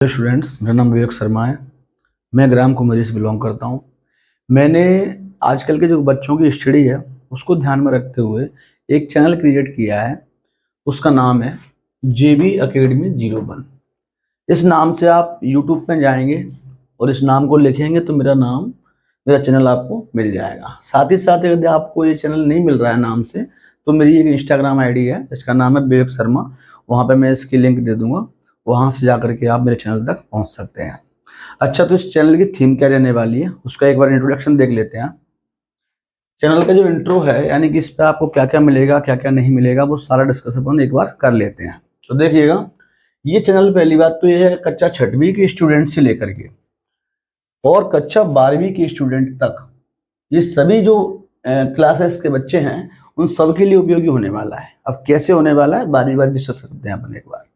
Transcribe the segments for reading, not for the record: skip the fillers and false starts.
Hello students, मेरा नाम विवेक शर्मा है। मैं ग्राम कुमारी से बिलोंग करता हूँ। मैंने आजकल के जो बच्चों की स्टडी है उसको ध्यान में रखते हुए एक चैनल क्रिएट किया है। उसका नाम है JB Academy 01। इस नाम से आप यूट्यूब पे जाएंगे और इस नाम को लिखेंगे तो मेरा चैनल आपको मिल जाएगा। साथ ही साथ यदि आपको ये चैनल नहीं मिल रहा है नाम से, तो मेरी एक इंस्टाग्राम आईडी है, इसका नाम है विवेक शर्मा। वहाँ पे मैं इसकी लिंक दे दूंगा, वहाँ से जा करके आप मेरे चैनल तक पहुँच सकते हैं। अच्छा, तो इस चैनल की थीम क्या रहने वाली है उसका एक बार इंट्रोडक्शन देख लेते हैं। चैनल का जो इंट्रो है, यानी कि इस पे आपको क्या क्या मिलेगा क्या क्या नहीं मिलेगा, वो सारा डिस्कशन अपन एक बार कर लेते हैं। तो देखिएगा, ये चैनल पहली बात तो ये है कक्षा छठवीं के स्टूडेंट से लेकर के और कक्षा 12वीं के स्टूडेंट तक, ये सभी जो क्लासेस के बच्चे हैं उन सब के लिए उपयोगी होने वाला है। अब कैसे होने वाला है बारी बारी डिस्कस करते हैं अपन एक बार।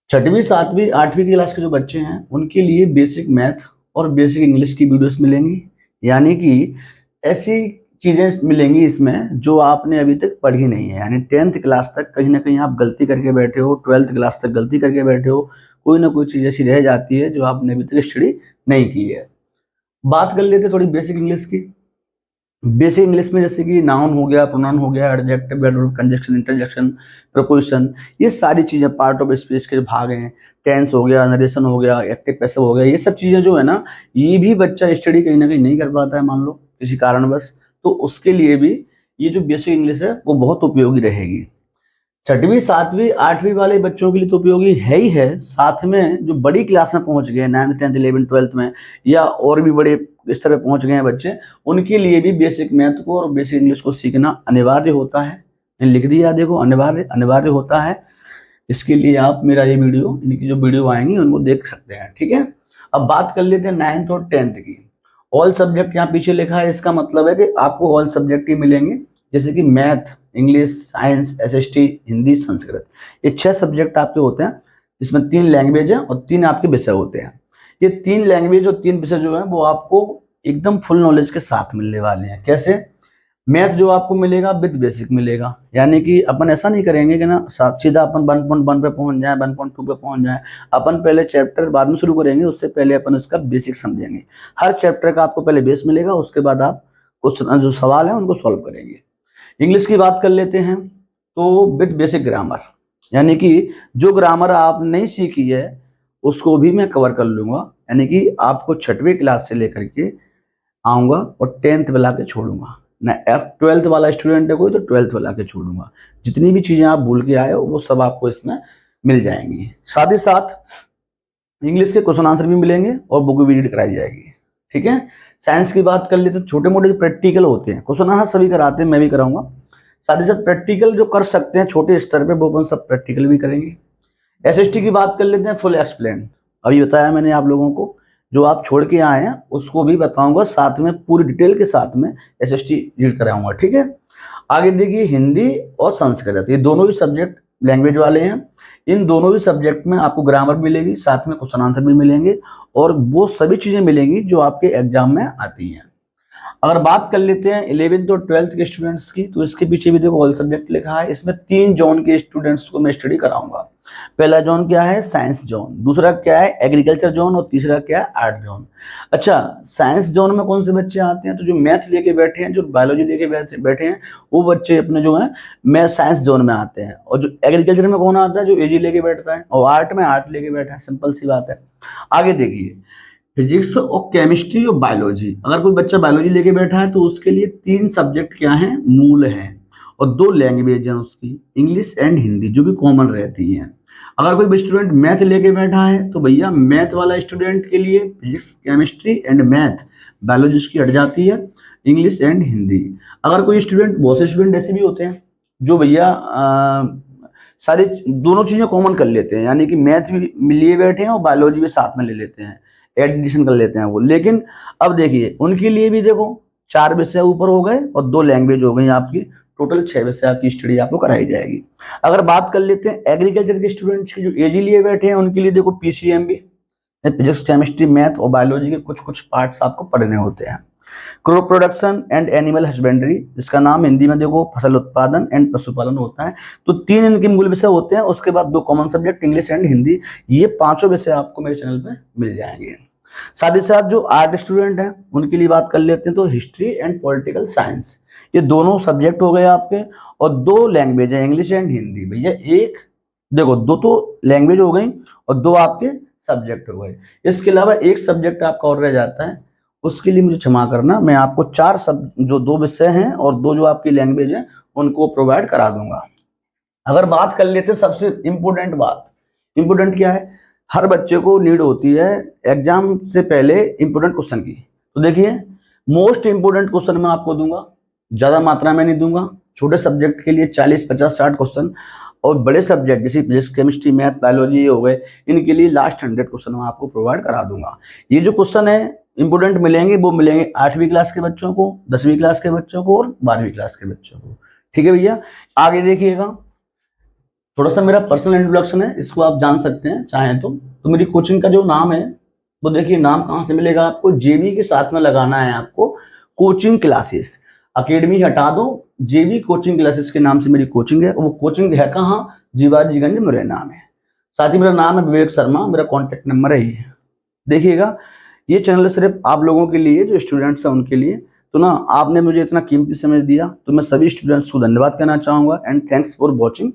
छठवीं सातवीं आठवीं क्लास के जो बच्चे हैं उनके लिए बेसिक मैथ और बेसिक इंग्लिश की वीडियोस मिलेंगी, यानी कि ऐसी चीज़ें मिलेंगी इसमें जो आपने अभी तक पढ़ी नहीं है। यानी 10th क्लास तक कहीं ना कहीं आप गलती करके बैठे हो, 12th क्लास तक गलती करके बैठे हो, कोई ना कोई चीज़ ऐसी रह जाती है जो आपने अभी तक स्टडी नहीं की है। बात कर लेते थोड़ी बेसिक इंग्लिश की। बेसिक इंग्लिश में जैसे कि नाउन हो गया, प्रोनाउन हो गया, adjective, adverb, conjunction, interjection, preposition, ये सारी चीज़ें पार्ट ऑफ स्पीच के जो भाग हैं, टेंस हो गया, नरेशन हो गया, एक्टिव पैसिव हो गया, ये सब चीज़ें जो है ना, ये भी बच्चा स्टडी कहीं ना कहीं नहीं कर पाता है, मान लो किसी कारणवश, तो उसके लिए भी ये जो बेसिक इंग्लिश है वो बहुत उपयोगी रहेगी। छठवीं सातवीं आठवीं वाले बच्चों के लिए तो उपयोगी है ही है, साथ में जो बड़ी क्लास में पहुंच गए 9th 10th 11th 12th में, या और भी बड़े स्तर पे पहुंच गए हैं बच्चे, उनके लिए भी बेसिक मैथ को और बेसिक इंग्लिश को सीखना अनिवार्य होता है। मैंने लिख दिया, देखो, अनिवार्य अनिवार्य होता है। इसके लिए आप मेरा ये वीडियो, इनकी जो वीडियो आएंगी उनको देख सकते हैं, ठीक है। अब बात कर लेते हैं 9th और 10th की। ऑल सब्जेक्ट यहाँ पीछे लिखा है, इसका मतलब है कि आपको ऑल सब्जेक्ट ही मिलेंगे, जैसे कि math, English, science, SST, Hindi, Sanskrit, ये 6 सब्जेक्ट आपके होते हैं। इसमें 3 लैंग्वेज है और 3 आपके विषय होते हैं। ये 3 लैंग्वेज और 3 विषय जो है वो आपको एकदम फुल नॉलेज के साथ मिलने वाले हैं। कैसे? मैथ जो आपको मिलेगा विद बेसिक मिलेगा, यानी कि अपन ऐसा नहीं करेंगे कि ना सीधा अपन 1.1 पे पहुंच जाए, 1.2 पे पहुंच जाए। अपन पहले चैप्टर बाद में शुरू करेंगे, उससे पहले अपन इसका बेसिक समझेंगे। हर चैप्टर का आपको पहले बेस मिलेगा, उसके बाद आप कुछ जो सवाल है उनको सॉल्व करेंगे। इंग्लिश की बात कर लेते हैं, तो विद बेसिक ग्रामर, यानी कि जो ग्रामर आप नहीं सीखी है उसको भी मैं कवर कर लूँगा। यानी कि आपको छठवीं क्लास से लेकर के आऊँगा और 10th वाला के छोड़ूंगा ना। 12th वाला स्टूडेंट है कोई तो 12th वाला के छोड़ूंगा। जितनी भी चीज़ें आप भूल के आए हो वो सब आपको इसमें मिल जाएंगी। साथ ही साथ इंग्लिश के क्वेश्चन आंसर भी मिलेंगे और बुक भी रीड कराई जाएगी, ठीक है। साइंस की बात कर लेते तो छोटे मोटे जो प्रैक्टिकल होते हैं, क्वेश्चन आंसर सभी कराते हैं, मैं भी कराऊंगा। साथ ही साथ प्रैक्टिकल जो कर सकते हैं छोटे स्तर पे वो अपन सब प्रैक्टिकल भी करेंगे। SST की बात कर लेते हैं, फुल एक्सप्लेन, अभी बताया मैंने आप लोगों को, जो आप छोड़ के आए हैं उसको भी बताऊंगा, साथ में पूरी डिटेल के साथ में SST रीड कराऊंगा, ठीक है। आगे देखिए, हिंदी और संस्कृत, ये दोनों ही सब्जेक्ट लैंग्वेज वाले हैं। इन दोनों ही सब्जेक्ट में आपको ग्रामर मिलेगी, साथ में क्वेश्चन आंसर भी मिलेंगे, और वो सभी चीजें मिलेंगी जो आपके एग्जाम में आती हैं। अगर बात कर लेते हैं 11th और 12th के स्टूडेंट्स की, तो इसके पीछे भी देखो ऑल सब्जेक्ट लिखा है। इसमें 3 जोन के स्टूडेंट्स को मैं स्टडी कराऊंगा। पहला जोन क्या है? Science zone. दूसरा क्या है? Agriculture zone. और तीसरा क्या है? Art zone. अच्छा, साइंस जोन में कौन से बच्चे आते हैं? तो जो मैथ लेके बैठे हैं, जो बायोलॉजी लेके बैठे हैं, वो बच्चे अपने जो है मैथ साइंस जोन में आते हैं। और जो एग्रीकल्चर में कौन आता है? जो AG लेके बैठता है। और आर्ट में आर्ट लेके बैठा है, सिंपल सी बात है। आगे देखिए, फिजिक्स और केमिस्ट्री और बायोलॉजी, अगर कोई बच्चा बायोलॉजी लेके बैठा है तो उसके लिए 3 सब्जेक्ट क्या हैं? मूल हैं। और 2 लैंग्वेज हैं उसकी, इंग्लिश एंड हिंदी, जो कि कॉमन रहती हैं। अगर कोई स्टूडेंट मैथ लेके बैठा है तो भैया मैथ वाला स्टूडेंट के लिए physics, chemistry and math, biology उसकी हट जाती है, इंग्लिश एंड हिंदी। अगर कोई स्टूडेंट, बहुत से स्टूडेंट ऐसे भी होते हैं जो भैया सारी दोनों चीज़ें कॉमन कर लेते हैं, यानी कि मैथ भी लिए बैठे हैं और बायोलॉजी भी साथ में ले लेते हैं, एडिशन कर लेते हैं वो। लेकिन अब देखिए, उनके लिए भी देखो 4 विषय ऊपर हो गए और 2 लैंग्वेज हो गई आपकी, टोटल 6 विषय आपकी स्टडी आपको कराई जाएगी। अगर बात कर लेते हैं एग्रीकल्चर के स्टूडेंट्स जो AG लिए बैठे हैं, उनके लिए देखो PCM भी, फिजिक्स, केमिस्ट्री, मैथ और बायोलॉजी के कुछ कुछ पार्ट्स आपको पढ़ने होते हैं। Crop production and animal husbandry, इसका नाम हिंदी में देखो फसल उत्पादन एंड पशुपालन होता है। तो 3 इनके मूल विषय होते हैं, उसके बाद 2 common subject English and Hindi. ये पांचों विषय आपको मेरे चैनल पे मिल जाएंगे। साथ ही साथ जो आर्ट स्टूडेंट हैं उनके लिए बात कर लेते हैं, तो हिस्ट्री एंड पॉलिटिकल साइंस, ये दोनों सब्जेक्ट हो गए आपके, और 2 लैंग्वेज है इंग्लिश एंड हिंदी। भैया एक देखो 2 तो लैंग्वेज हो गई और 2 आपके सब्जेक्ट हो गए। इसके अलावा एक सब्जेक्ट आपका और रह जाता है, उसके लिए मुझे क्षमा करना, मैं आपको 4 सब जो 2 विषय हैं और 2 जो आपकी लैंग्वेज है उनको प्रोवाइड करा दूंगा। अगर बात कर लेते हैं सबसे इम्पोर्टेंट बात, इम्पोर्टेंट क्या है, हर बच्चे को नीड होती है एग्जाम से पहले इम्पोर्टेंट क्वेश्चन की। तो देखिए मोस्ट इम्पोर्टेंट क्वेश्चन मैं आपको दूंगा, ज़्यादा मात्रा में नहीं दूंगा। छोटे सब्जेक्ट के लिए 40, 50, 60 क्वेश्चन, और बड़े सब्जेक्ट जैसे फिजिक्स, केमिस्ट्री, मैथ, बायोलॉजी हो गए, इनके लिए लास्ट 100 क्वेश्चन मैं आपको प्रोवाइड करा दूंगा। ये जो क्वेश्चन है इंपोर्टेंट मिलेंगे, वो मिलेंगे 8वीं क्लास के बच्चों को, 10वीं क्लास के बच्चों को और 12वीं क्लास के बच्चों को। ठीक है भैया, आगे देखिएगा, थोड़ा सा मेरा पर्सनल इंट्रोडक्शन है, इसको आप जान सकते हैं चाहें तो मेरी कोचिंग का जो नाम है वो देखिए, नाम कहाँ से मिलेगा आपको, जेबी के साथ में लगाना है आपको कोचिंग क्लासेस, अकेडमी हटा दो, जेबी कोचिंग क्लासेस के नाम से मेरी कोचिंग है। वो कोचिंग है कहाँ, जीवाजीगंज मुरैना में। साथ ही मेरा नाम है विवेक शर्मा, मेरा कॉन्टैक्ट नंबर है ये। देखिएगा ये चैनल सिर्फ आप लोगों के लिए, जो स्टूडेंट्स हैं उनके लिए। तो ना आपने मुझे इतना कीमती समय दिया, तो मैं सभी स्टूडेंट्स को धन्यवाद कहना चाहूँगा, एंड थैंक्स फॉर वॉचिंग